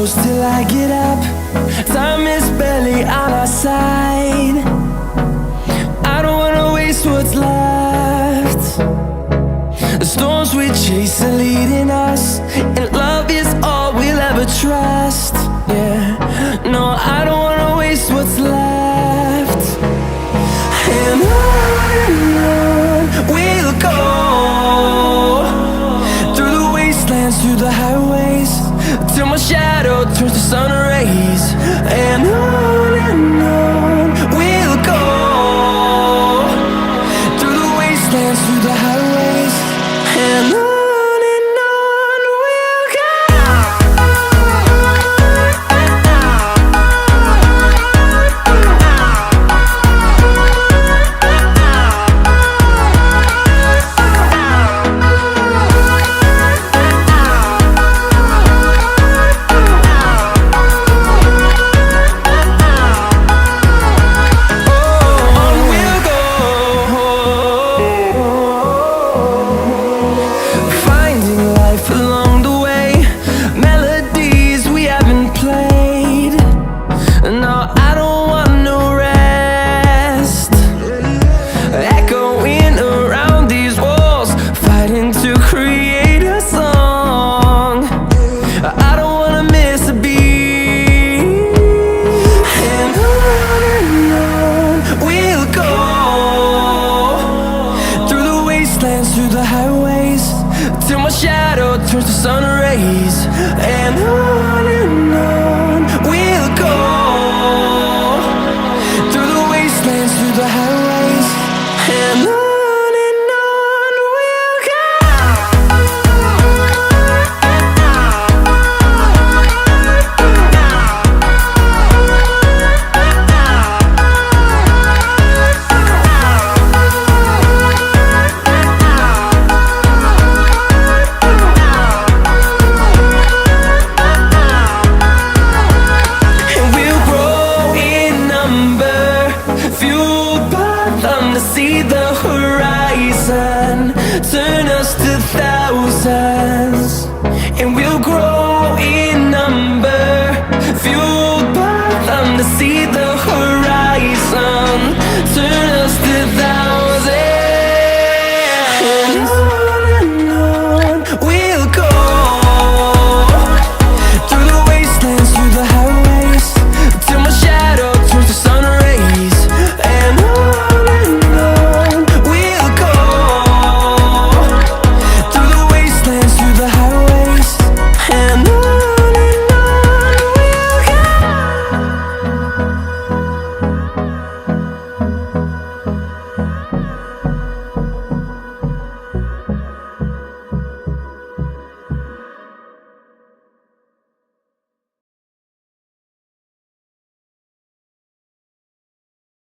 close till I get up. Time is barely on our side. I don't wanna waste what's left. The storms we chase are leading us, and love is all we'll ever trust. Yeah, no, I don't wanna waste what's left. And on we'll go, through the wastelands, through the highways, till my shadow turns to sun rays. And on we'll go, through the wastelands, through the highways, and on we'll go. Through the highways, till my shadow turns to sun rays. And on we'll go, through the wastelands, through the highways, and on we'll go. To see the horizon turn us to thousands, and we'll grow in number, fueled by them to see the